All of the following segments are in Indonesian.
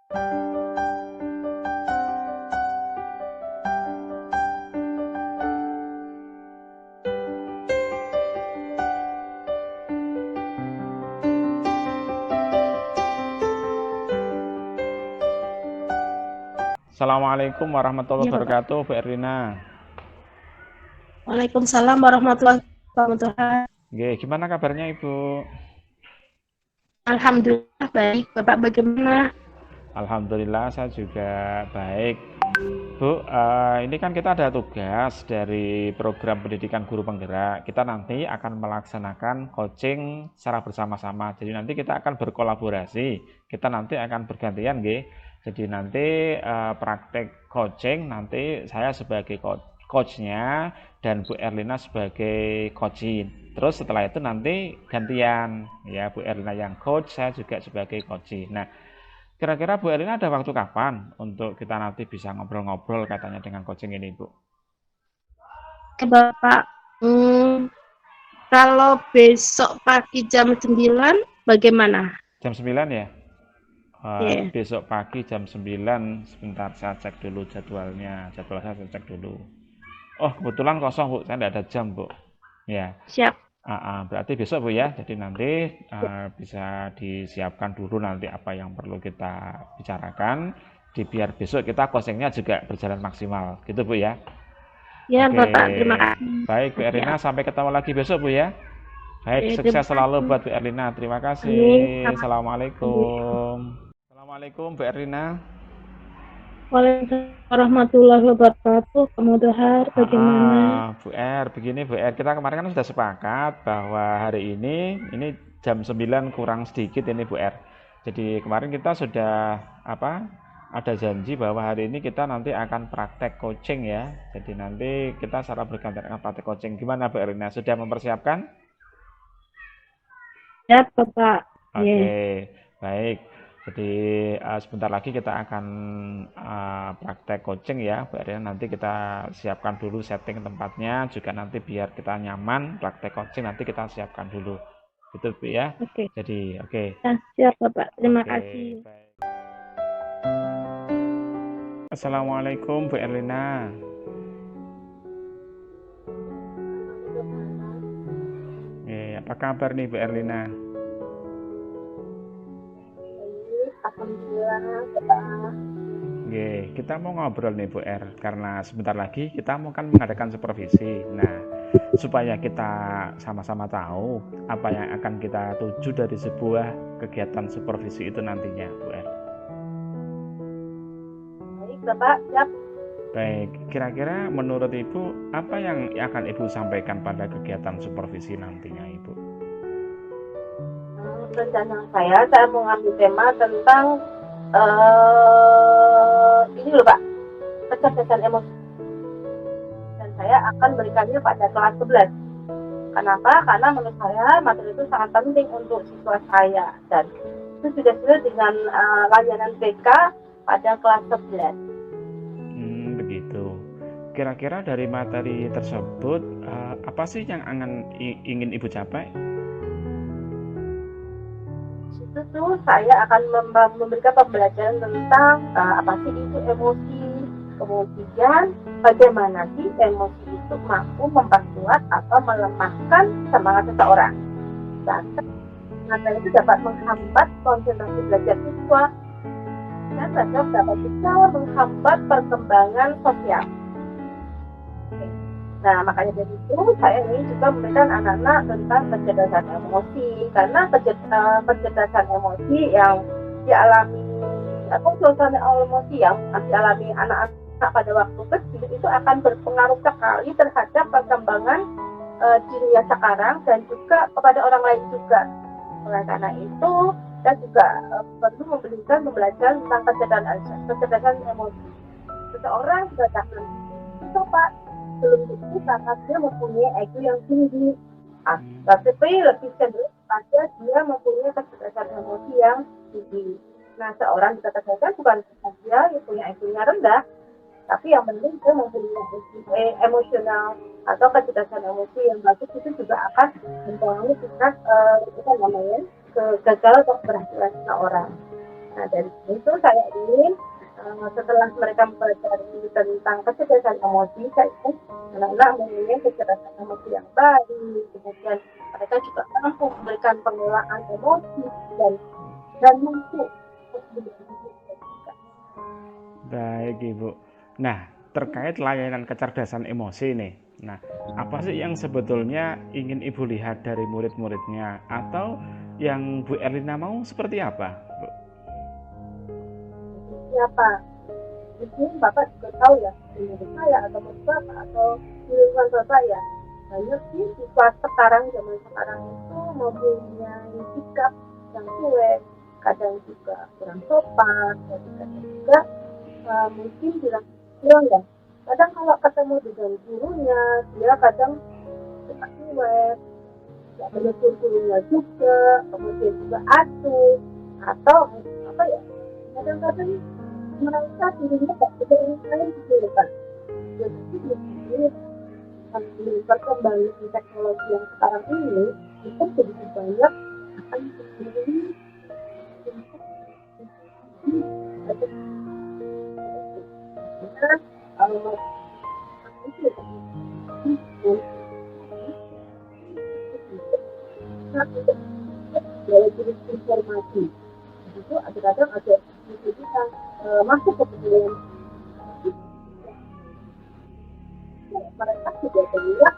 Assalamualaikum warahmatullahi Iya, Bapak. wabarakatuh, Bu Erlina. Waalaikumsalam warahmatullahi wabarakatuh. Gimana kabarnya Ibu? Alhamdulillah baik. Bapak bagaimana? Alhamdulillah saya juga baik. Bu, ini kan kita ada tugas dari program pendidikan guru penggerak. Kita nanti akan melaksanakan coaching secara bersama-sama. Jadi nanti kita akan berkolaborasi. Kita nanti akan bergantian, nggih. Jadi nanti praktek coaching nanti saya sebagai coachnya dan Bu Erlina sebagai coaching. Terus setelah itu nanti gantian, ya Bu Erlina yang coach, saya juga sebagai coaching. Nah, kira-kira Bu Erlina ada waktu kapan untuk kita nanti bisa ngobrol-ngobrol katanya dengan coaching ini, Bu? Bapak, kalau besok pagi jam 9, bagaimana? Jam 9 ya? Ya, Besok pagi jam 9, sebentar saya cek dulu jadwalnya. Jadwal saya cek dulu. Oh, kebetulan kosong, Bu. Saya tidak ada jam, Bu. Ya, siap. berarti besok, Bu ya. Jadi nanti bisa disiapkan dulu nanti apa yang perlu kita bicarakan. Biar besok kita coachingnya juga berjalan maksimal. Gitu, Bu ya. Ya, Oke, Bapak, terima kasih. baik Bu Ya, Erlina, sampai ketemu lagi besok Bu ya. Baik, terima sukses selalu kasih. buat Bu Erlina. Terima Amin. kasih. Assalamualaikum. Assalamualaikum Bu Erlina. Waalaikumsalam warahmatullahi wabarakatuh. Kemudahan bagaimana? Bu Er, begini Bu Er, kita kemarin kan sudah sepakat bahwa hari ini jam 9 kurang sedikit ini Bu Er. Jadi kemarin kita sudah apa? Ada janji bahwa hari ini kita nanti akan praktek coaching ya. Jadi nanti kita secara bergantian akan praktek coaching. Gimana Bu Erlina? Sudah mempersiapkan? Ya, Bapak. Ya. Oke, baik. Jadi sebentar lagi kita akan praktek coaching ya, Bu Arya. Nanti kita siapkan dulu setting tempatnya, juga nanti biar kita nyaman praktek coaching nanti kita siapkan dulu. Gitu Bu ya. Oke. Jadi oke. Ya, siap, Bapak. Terima Oke, kasih. baik. Assalamualaikum Bu Erlina. Apa kabar nih Bu Erlina? Alhamdulillah. Kita mau ngobrol nih Bu Er, karena sebentar lagi kita mau kan mengadakan supervisi. Nah, supaya kita sama-sama tahu apa yang akan kita tuju dari sebuah kegiatan supervisi itu nantinya, Bu Er. Baik, Bapak. Siap. Baik, kira-kira menurut Ibu apa yang akan Ibu sampaikan pada kegiatan supervisi nantinya, Ibu? Rencana saya mau ngambil tema tentang ini loh Pak, kecerdasan emosi. Dan saya akan berikannya pada kelas 11. Kenapa? Karena menurut saya materi itu sangat penting untuk siswa saya. Dan itu sudah sesuai dengan layanan BK pada kelas 11. Begitu. Kira-kira dari materi tersebut, apa sih yang ingin Ibu capai? Itu saya akan memberikan pembelajaran tentang apa sih itu emosi, kemudian bagaimana sih emosi itu mampu memperkuat atau melemahkan semangat seseorang. Dan materi itu dapat menghambat konsentrasi belajar siswa dan dapat juga menghambat perkembangan sosial. Nah, makanya dari itu saya ingin juga memberikan anak-anak tentang kecerdasan emosi, karena kecerdasan emosi yang dialami atau kecerdasan emosi yang dialami anak-anak pada waktu kecil itu akan berpengaruh sekali terhadap perkembangan dirinya sekarang dan juga kepada orang lain juga. Oleh karena itu, kita juga perlu memberikan pembelajaran tentang kecerdasan emosi. Seseorang sudah jangan itu Pak, belum tentu karena dia mempunyai IQ yang tinggi, tapi lebih cenderung pada dia mempunyai kecerdasan emosi yang tinggi. Nah, seorang dikatakan bukan dia yang punya IQ-nya rendah, tapi yang penting dia mempunyai emosional atau kecerdasan emosi yang bagus, itu juga akan mempengaruhi tingkat kegagalan atau keberhasilan seseorang. Nah, dari itu saya ingin setelah mereka mempelajari tentang kecerdasan emosi, saya ingin anak-anak mempunyai kecerdasan emosi yang baik, kemudian mereka juga mampu memberikan pengelolaan emosi dan mampu Baik, Ibu. Nah, terkait layanan kecerdasan emosi nih. Nah, apa sih yang sebetulnya ingin Ibu lihat dari murid-muridnya? Atau yang Bu Erlina mau seperti apa, Bu? siapa. Mungkin Bapak juga tahu ya, di menurut saya atau menurut Bapak atau di lingkungan Bapak ya, banyak sih siswa sekarang, zaman sekarang itu mempunyai sikap yang cuek, kadang juga kurang sopan, dan kadang juga mungkin bilang ya. Kadang kalau ketemu dengan gurunya, dia kadang suka cuek, nggak menegur gurunya juga, kemudian juga asuh, atau apa ya, kadang-kadang merasa dirinya nggak berkelincahan gitu ya Pak. Jadi ini perkembangan teknologi yang sekarang ini itu sedikit banyak akan menjadi dari jenis informasi itu kadang-kadang ada yang masuk ke dunia mereka juga banyak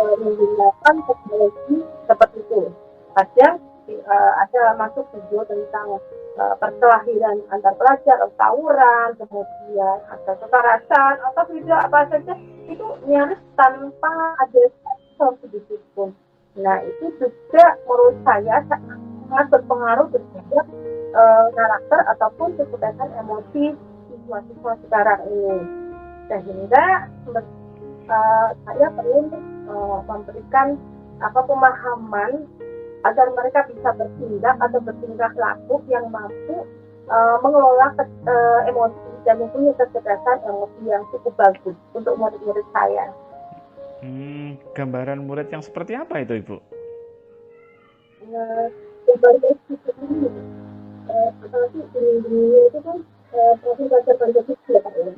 menggunakan teknologi seperti itu. Kadang ada masuk video tentang perkelahian antar pelajar, tawuran, kemudian ada kekerasan atau video apa saja itu nyaris tanpa ada sensor sedikit pun. Nah itu juga menurut saya sangat berpengaruh terhadap karakter ataupun kecerdasan emosi siswa-siswa sekarang ini. Sehingga saya perlu memberikan pemahaman agar mereka bisa bertindak atau bertingkah laku yang mampu mengelola emosi dan mempunyai kecerdasan emosi yang cukup bagus untuk murid-murid saya. Gambaran murid yang seperti apa itu, Ibu? Gambaran itu apalagi di itu kan profil belajar Pancasila ya Pak ya.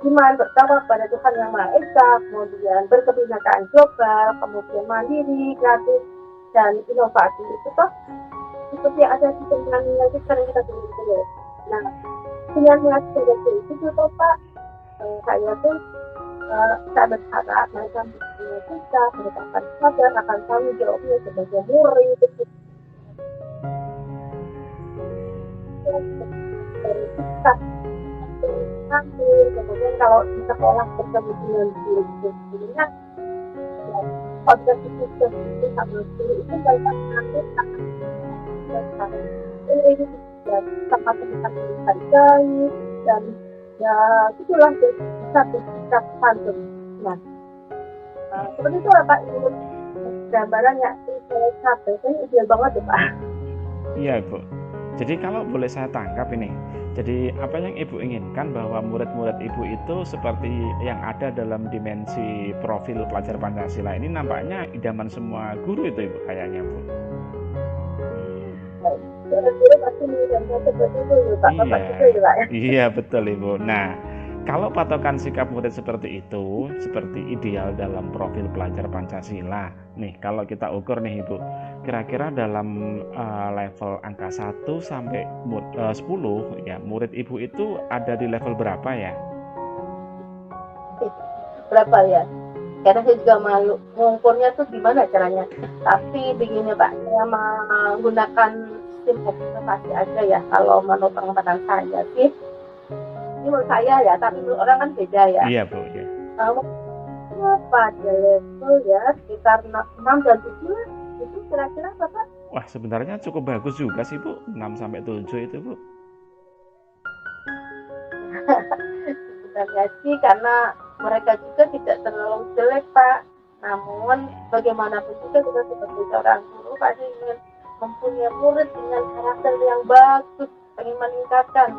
Iman pertama pada Tuhan Yang Maha Esa, kemudian berkebinekaan global, kemudian mandiri, kreatif, dan inovasi. Itu toh seperti ada di tentang yang sering kita dengar. Nah, dengan melakukan itu toh Pak, saya tuh saya berharap mereka bisa mereka akan sadar akan tanggung jawabnya sebagai murid. Dari sikap kemudian kalau di sekolah bertemu dengan guru-gurunya organisasi itu sama guru itu banyak ini sama kita menghargai dan ya itulah bisa bersikap santun. Nah seperti itu Pak Ibu gambarannya saya sampaikan ideal banget ya Pak. Iya Ibu. Jadi kalau boleh saya tangkap ini, jadi apa yang Ibu inginkan bahwa murid-murid Ibu itu seperti yang ada dalam dimensi profil pelajar Pancasila ini nampaknya idaman semua guru itu Ibu kayaknya Bu. Iya betul Ibu. Nah kalau patokan sikap murid seperti itu, seperti ideal dalam profil pelajar Pancasila, nih kalau kita ukur nih Ibu, kira-kira dalam level angka 1 sampai 10 ya, murid Ibu itu ada di level berapa ya? Berapa ya? Karena saya juga malu mengukurnya tuh gimana caranya. Tapi begini Pak, saya menggunakan sistem observasi aja ya. Kalau menurut pengamatan saya sih, ini menurut saya ya, tapi menurut orang kan beda ya. Iya Bu, ya. Pada level ya sekitar 6 dan 7 itu kira-kira Bapak? Wah sebenarnya cukup bagus juga sih Bu, 6 sampai 7 itu Bu. Sebenarnya sih karena mereka juga tidak terlalu jelek Pak. Namun bagaimanapun juga kita sebagai seorang guru pasti ingin mempunyai murid dengan karakter yang bagus, ingin meningkatkan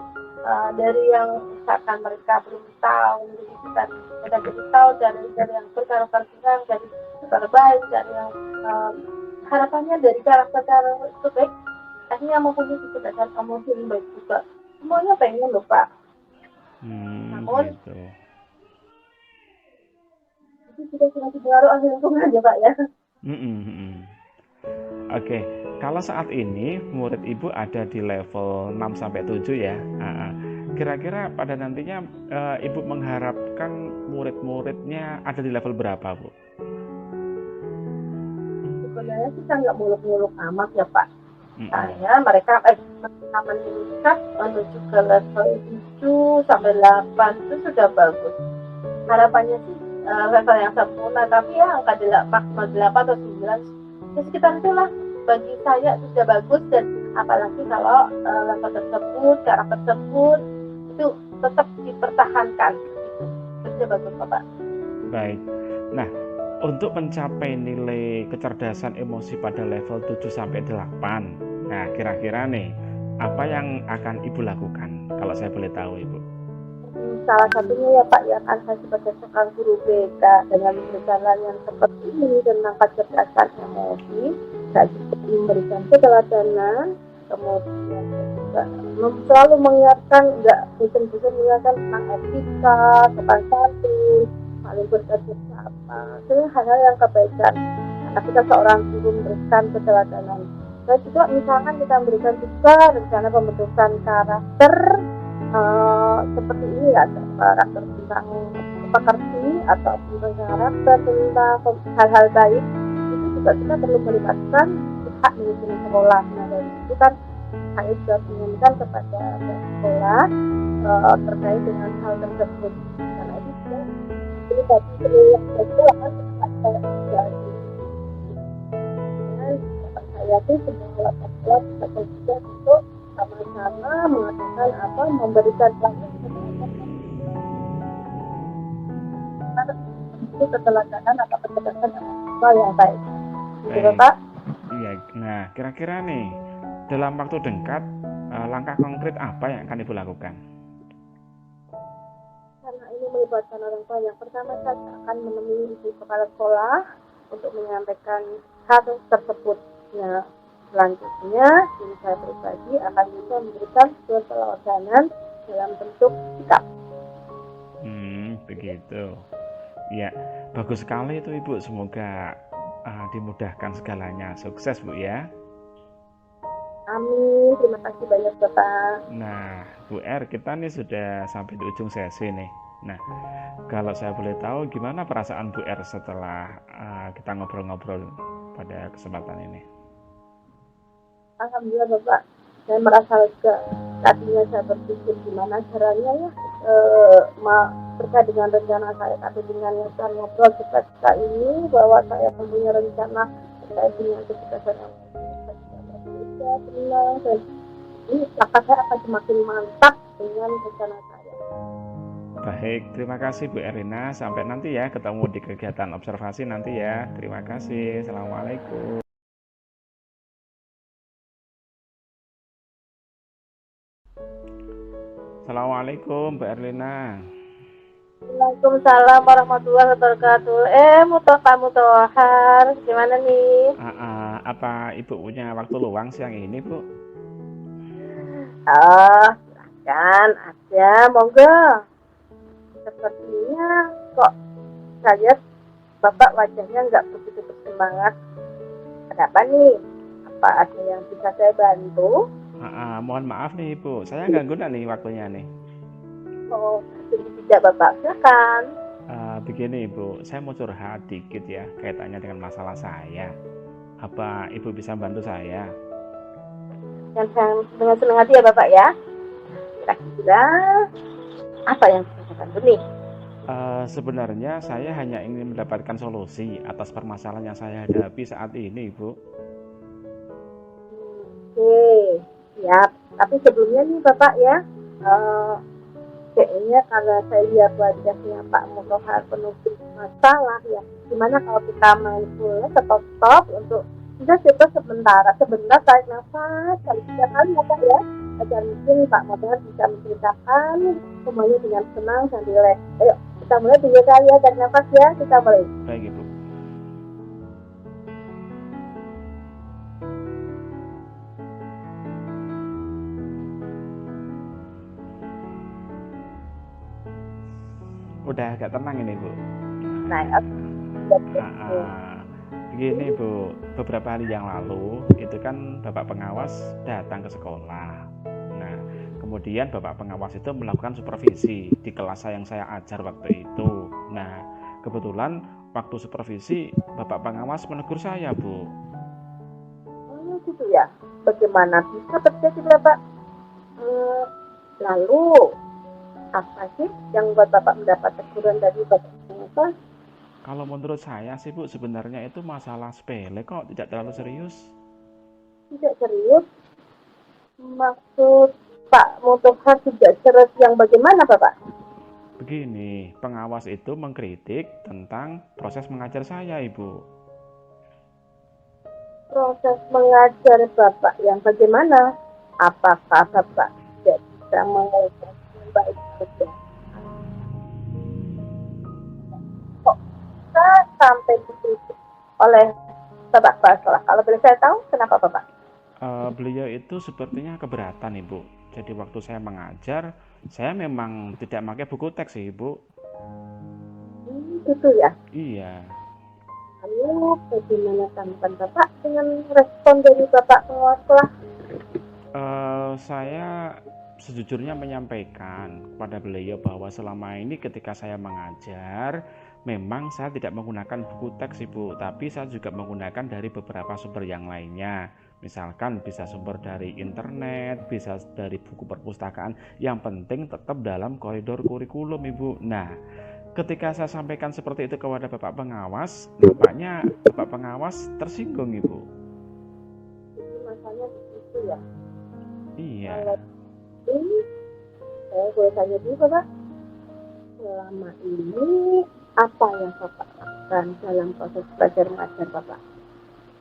dari yang misalkan mereka belum tahu, jadi kita jadi tahu dari yang berkarakter kurang, dari terbaik dan yang harapannya dari karakter itu baik, akhirnya mempunyai kecerdasan emosi yang baik juga. Semuanya pengen loh Pak. Namun Gitu. itu juga cuma pengaruh oleh lingkungan ya Pak ya. Oke, kalau saat ini murid Ibu ada di level 6 sampai 7 ya. Kira-kira pada nantinya Ibu mengharapkan murid-muridnya ada di level berapa, Bu? Sebenarnya kita nggak muluk-muluk amat ya Pak. Misalnya mereka meningkat menuju ke level 7 sampai 8 itu sudah bagus. Harapannya sih level yang sempurna, tapi ya angka 8 atau 9 ya sekitar itulah bagi saya itu sudah bagus. Dan apalagi kalau level tersebut, karakter tersebut itu tetap dipertahankan, itu sudah bagus Pak. Baik. Nah, untuk mencapai nilai kecerdasan emosi pada level 7 sampai 8, nah kira-kira nih apa yang akan Ibu lakukan kalau saya boleh tahu Ibu? Salah satunya ya Pak ya, kan saya sebagai seorang guru BK dengan berjalan yang seperti ini tentang kecerdasan emosi, saya cukup memberikan keteladanan, kemudian juga selalu mengingatkan, nggak bosan-bosan mengingatkan tentang etika, sopan santun, saling berterima kasih, hal-hal yang kebaikan. Karena kita seorang guru memberikan keteladanan. Dan juga misalkan kita memberikan juga rencana pembentukan karakter seperti ini ya, karakter tentang pekerti ataupun karakter tentang hal-hal baik, itu juga kita perlu melibatkan pihak manajemen sekolah. Nah dari itu kan saya sudah menginginkan kepada sekolah terkait dengan hal tersebut, karena itu juga ini tadi perlu yang sekolah kan saya jadi dan saya sih semua sekolah bisa kerja untuk sama-sama mengatakan apa, memberikan pelajaran itu keteladanan atau kecerdasan yang baik. Gitu Pak. Iya. Nah, kira-kira nih dalam waktu dekat langkah konkret apa yang akan Ibu lakukan? Karena ini melibatkan orang tua, yang pertama saya akan menemui ibu kepala sekolah untuk menyampaikan hal tersebut. Nah, selanjutnya diri saya pribadi akan bisa memberikan keteladanan dalam bentuk sikap. Begitu. Ya, bagus sekali itu Ibu. Semoga dimudahkan segalanya. Sukses Bu ya. Amin. Terima kasih banyak Bapak. Nah, Bu R, kita nih sudah sampai di ujung sesi nih. Nah, kalau saya boleh tahu gimana perasaan Bu R setelah kita ngobrol-ngobrol pada kesempatan ini? Alhamdulillah Bapak, saya merasa lega. Tadinya saya berpikir gimana caranya ya terkait dengan rencana saya, tapi dengan yang ngobrol kita ini bahwa saya mempunyai rencana terkait dengan kecerdasan emosi, saya senang dan ini langkah saya akan semakin mantap dengan rencana saya. Baik, terima kasih Bu Erina. Sampai nanti ya, ketemu di kegiatan observasi nanti ya. Terima kasih. Assalamualaikum. Assalamualaikum Mbak Erlina. Waalaikumsalam warahmatullahi wabarakatuh. Mutohar, gimana nih? Apa Ibu punya waktu luang siang ini Bu? Silahkan aja, monggo. Sepertinya kok saya Bapak wajahnya nggak begitu bersemangat. Ada apa nih? Apa ada yang bisa saya bantu? Mohon maaf nih Ibu, saya ganggu nih waktunya nih. Oh, tidak Bapak, silakan. Begini Ibu, saya mau curhat dikit ya kaitannya dengan masalah saya. Apa Ibu bisa bantu saya? Dengan senang hati ya Bapak ya. Kira-kira apa yang bisa saya bantu nih? Sebenarnya saya hanya ingin mendapatkan solusi atas permasalahan yang saya hadapi saat ini Ibu. Oke, siap. Tapi sebelumnya nih Bapak ya, kayaknya kalau saya lihat wajahnya Pak Mutohar penuh masalah ya, gimana kalau kita mindfulness stop untuk kita coba sebentar tarik nafas kali 3 kali ya Pak ya, agar mungkin Pak Mutohar bisa menceritakan semuanya dengan tenang dan rileks. Ayo kita mulai 3 kali ya, tarik nafas ya, kita mulai. Baik Ibu. Udah agak tenang ini, Bu. Nah, Ah, ah. Begini, Bu, beberapa hari yang lalu itu kan Bapak pengawas datang ke sekolah. Nah, kemudian Bapak pengawas itu melakukan supervisi di kelas yang saya ajar waktu itu. Nah, kebetulan waktu supervisi Bapak pengawas menegur saya, Bu. gitu ya. Bagaimana bisa terjadi Bapak? Lalu apa sih yang buat Bapak mendapat teguran dari Bapak pengawas? Kalau menurut saya sih, Bu, sebenarnya itu masalah sepele kok, tidak terlalu serius. Tidak serius. Maksud Pak Motohar tidak serius yang bagaimana Bapak? Begini, pengawas itu mengkritik tentang proses mengajar saya, Ibu. Proses mengajar Bapak yang bagaimana? Apakah Bapak tidak bisa mengajar dengan baik saja? Kok bisa sampai dikritik oleh Bapak Baslah? Kalau boleh saya tahu, kenapa Bapak? Beliau itu sepertinya keberatan, Ibu. Jadi waktu saya mengajar, saya memang tidak pakai buku teks sih, Ibu. Gitu ya. Iya. Lalu bagaimana tanggapan Bapak dengan respon dari Bapak pengawas kelas? Saya sejujurnya menyampaikan kepada beliau bahwa selama ini ketika saya mengajar, memang saya tidak menggunakan buku teks, Ibu, tapi saya juga menggunakan dari beberapa sumber yang lainnya. Misalkan bisa sumber dari internet, bisa dari buku perpustakaan, yang penting tetap dalam koridor kurikulum, Ibu. Nah, ketika saya sampaikan seperti itu kepada Bapak pengawas, nampaknya Bapak pengawas tersinggung, Ibu. Masalahnya begitu ya. Iya. Kalau ini saya boleh tanya dulu Bapak, selama ini apa yang Bapak lakukan dalam proses belajar mengajar Bapak?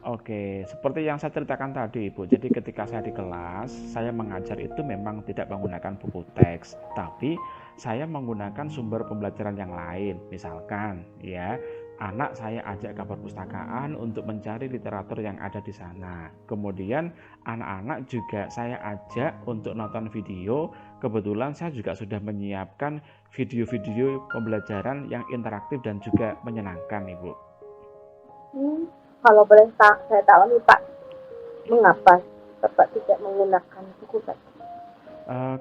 Oke, seperti yang saya ceritakan tadi, Ibu. Jadi ketika saya di kelas, saya mengajar itu memang tidak menggunakan buku teks, tapi saya menggunakan sumber pembelajaran yang lain. Misalkan, ya, anak saya ajak ke perpustakaan untuk mencari literatur yang ada di sana. Kemudian anak-anak juga saya ajak untuk nonton video. Kebetulan saya juga sudah menyiapkan video-video pembelajaran yang interaktif dan juga menyenangkan, Ibu. Kalau boleh saya tahu nih Pak, mengapa Bapak tidak menggunakan buku teks?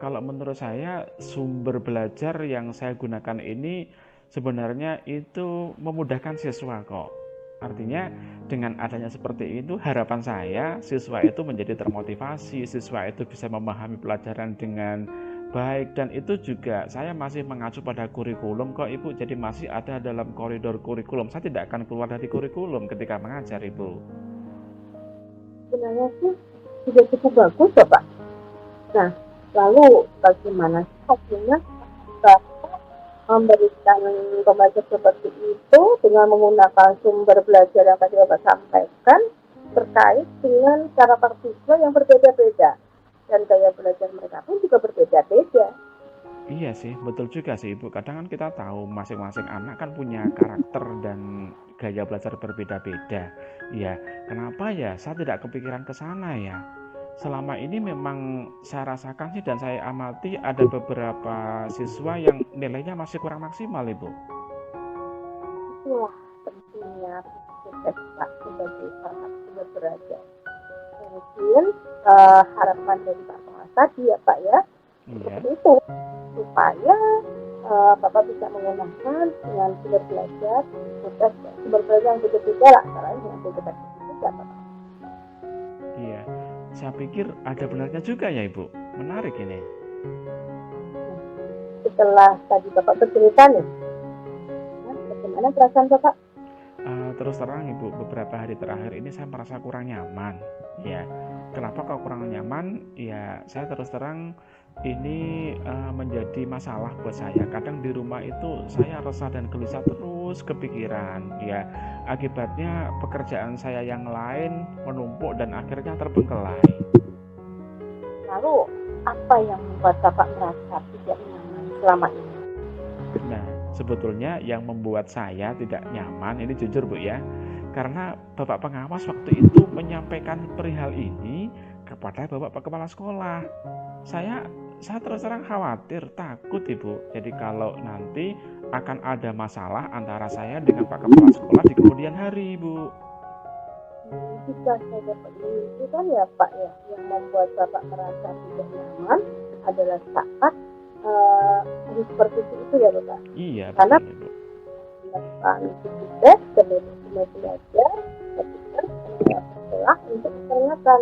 Kalau menurut saya sumber belajar yang saya gunakan ini sebenarnya itu memudahkan siswa kok. Artinya dengan adanya seperti itu harapan saya siswa itu menjadi termotivasi, siswa itu bisa memahami pelajaran dengan baik, dan itu juga saya masih mengacu pada kurikulum kok, Ibu. Jadi masih ada dalam koridor kurikulum. Saya tidak akan keluar dari kurikulum ketika mengajar, Ibu. Sebenarnya sih sudah cukup bagus ya Pak. Nah, lalu bagaimana hasilnya Bapak memberikan pembelajaran seperti itu dengan menggunakan sumber belajar yang tadi Bapak sampaikan terkait dengan cara siswa yang berbeda-beda dan gaya belajar mereka pun juga berbeda-beda. Iya sih, betul juga sih, Ibu. Kadang kan kita tahu masing-masing anak kan punya karakter dan gaya belajar berbeda-beda. Ya, kenapa ya saya tidak kepikiran ke sana ya? Selama ini memang saya rasakan sih dan saya amati ada beberapa siswa yang nilainya masih kurang maksimal, Ibu. Itulah pentingnya Pak sebagai salah satu sumber belajar. Mungkin harapan dari Pak pengawas tadi ya Pak ya, seperti itu supaya Bapak bisa menggunakan dengan sumber belajar yang berbeda lah, caranya dengan berbeda juga Bapak. Iya, saya pikir ada benarnya juga ya, Ibu. Menarik ini. Setelah tadi Bapak bercerita nih, bagaimana perasaan Bapak? Terus terang, Ibu, beberapa hari terakhir ini saya merasa kurang nyaman. Ya, kenapa kok kurang nyaman? Ya, saya terus terang ini menjadi masalah buat saya. Kadang di rumah itu saya resah dan gelisah terus kepikiran. Ya, akibatnya pekerjaan saya yang lain menumpuk dan akhirnya terbengkelai. Lalu apa yang membuat Bapak merasa tidak nyaman selama ini? Nah, sebetulnya yang membuat saya tidak nyaman ini jujur, Bu, ya, karena Bapak pengawas waktu itu menyampaikan perihal ini kepada Bapak Kepala Sekolah. Saya terus terang khawatir, takut, Ibu. Jadi kalau nanti akan ada masalah antara saya dengan Pak Kepala Sekolah di kemudian hari, Bu. Jika saya itu kan ya Pak ya, yang membuat Bapak merasa tidak nyaman adalah saat supervisi itu ya Bapak. Iya, Karena betul, Ibu. melakukan feedback kemudian belajar ketika sekolah untuk mengingatkan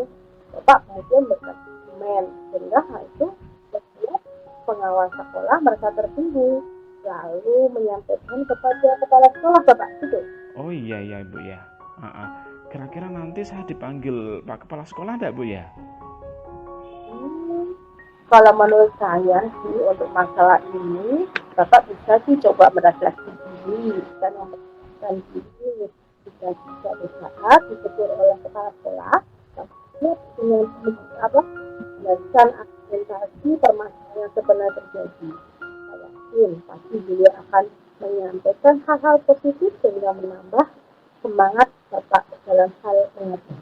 Bapak kemudian berkasih dokumen, sehingga hal itu membuat pengawas sekolah merasa tersinggung lalu menyampaikan kepada kepala sekolah Bapak itu. Oh iya Ibu ya. Kira-kira nanti saya dipanggil Pak Kepala Sekolah enggak, Bu ya? Kalau menurut saya sih untuk masalah ini Bapak bisa sih coba merefleksi diri dan memperhatikan diri jika suatu saat ditegur oleh kepala sekolah dengan menjelaskan argumentasi permasalahan yang sebenarnya terjadi. Saya yakin pasti beliau akan menyampaikan hal-hal positif sehingga menambah semangat Bapak dalam hal mengajar.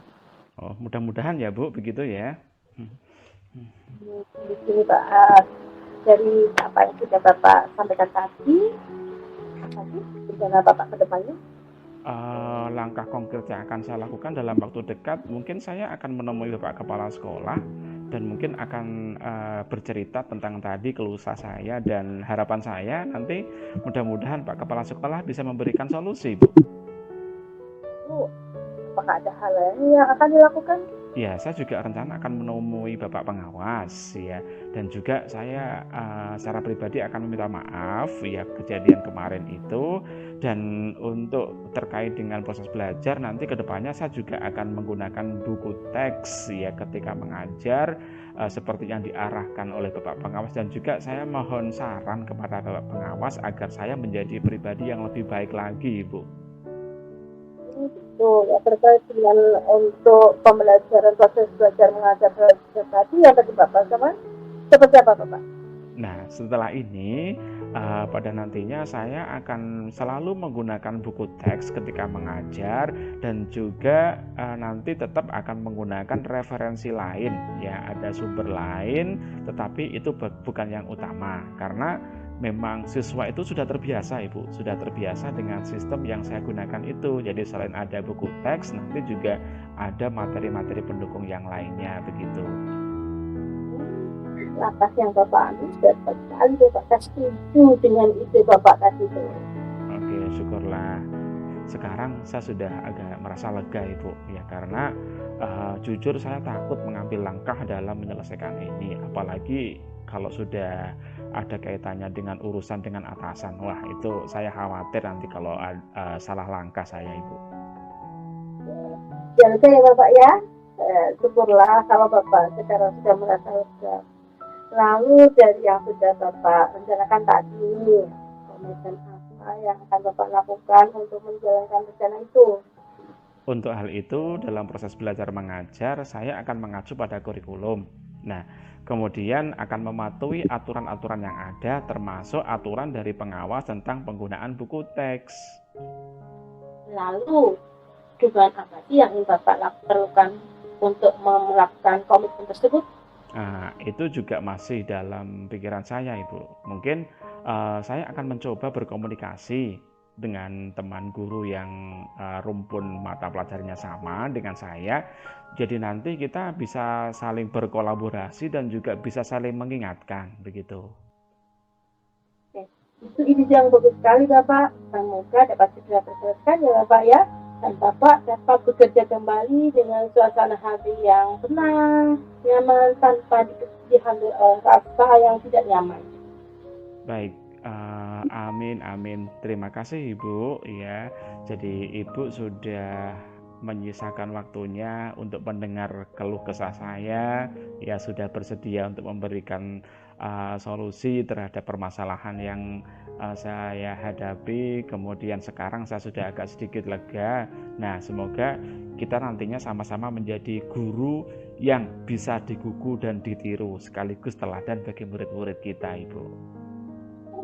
Oh, mudah-mudahan ya, Bu, begitu ya. Di sini Pak, dari apa yang sudah Bapak sampaikan tadi, apa sih rencana Bapak ke depannya? Langkah konkret yang akan saya lakukan dalam waktu dekat, mungkin saya akan menemui Bapak Kepala Sekolah dan mungkin akan bercerita tentang tadi keluh kesah saya dan harapan saya nanti mudah-mudahan Pak Kepala Sekolah bisa memberikan solusi, Bu. Bu, apakah ada hal lain yang akan dilakukan? Ya, saya juga rencana akan menemui Bapak Pengawas ya, dan juga saya secara pribadi akan meminta maaf ya kejadian kemarin itu, dan untuk terkait dengan proses belajar nanti kedepannya saya juga akan menggunakan buku teks ya ketika mengajar seperti yang diarahkan oleh Bapak Pengawas, dan juga saya mohon saran kepada Bapak Pengawas agar saya menjadi pribadi yang lebih baik lagi, Bu. Betul, ya terkait dengan untuk pembelajaran proses belajar mengajar tadi yang tadi Bapak sama seperti apa Bapak? Nah, setelah ini pada nantinya saya akan selalu menggunakan buku teks ketika mengajar, dan juga nanti tetap akan menggunakan referensi lain ya, ada sumber lain, tetapi itu bukan yang utama karena memang siswa itu sudah terbiasa Ibu, sudah terbiasa dengan sistem yang saya gunakan itu. Jadi selain ada buku teks, nanti juga ada materi-materi pendukung yang lainnya begitu. Langkah yang Bapak ambil sudah tepat sekali Bapak, saya setuju dengan ide Bapak tadi itu. Oke, syukurlah. Sekarang saya sudah agak merasa lega Ibu ya, karena jujur saya takut mengambil langkah dalam menyelesaikan ini, apalagi kalau sudah ada kaitannya dengan urusan dengan atasan. Wah, itu saya khawatir nanti kalau salah langkah saya, Ibu. Jaga ya Bapak ya. Syukurlah kalau Bapak sekarang sudah merasa lega. Lalu dari yang sudah Bapak rencanakan tadi, komitmen apa yang akan Bapak lakukan untuk menjalankan rencana itu? Untuk hal itu, dalam proses belajar mengajar, saya akan mengacu pada kurikulum. Nah, kemudian akan mematuhi aturan-aturan yang ada, termasuk aturan dari pengawas tentang penggunaan buku teks. Lalu, dugaan apa sih yang ingin Bapak lakukan untuk melakukan komitmen tersebut? Nah, itu juga masih dalam pikiran saya, Ibu. Mungkin saya akan mencoba berkomunikasi dengan teman guru yang rumpun mata pelajarannya sama dengan saya. Jadi nanti kita bisa saling berkolaborasi dan juga bisa saling mengingatkan, begitu. Itu ide yang bagus sekali Bapak. Semoga dapat segera terselesaikan ya Bapak ya. Dan Bapak dapat bekerja kembali dengan suasana hati yang tenang, nyaman, tanpa dihambil oleh rasa yang tidak nyaman. Baik, amin. Terima kasih Ibu ya. Jadi Ibu sudah menyisakan waktunya untuk mendengar keluh kesah saya, ya sudah bersedia untuk memberikan solusi terhadap permasalahan yang saya hadapi. Kemudian sekarang saya sudah agak sedikit lega. Nah, semoga kita nantinya sama-sama menjadi guru yang bisa digugu dan ditiru, sekaligus teladan bagi murid-murid kita, Ibu.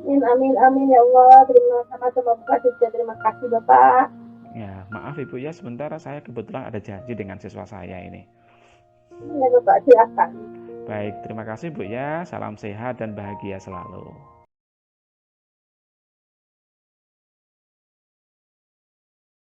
Amin ya Allah. Terima kasih Bapak. Terima kasih Bapak. Ya, maaf Ibu ya, sebentar saya kebetulan ada janji dengan siswa saya ini. Ya Bapak, silakan. Baik, terima kasih Bu ya. Salam sehat dan bahagia selalu.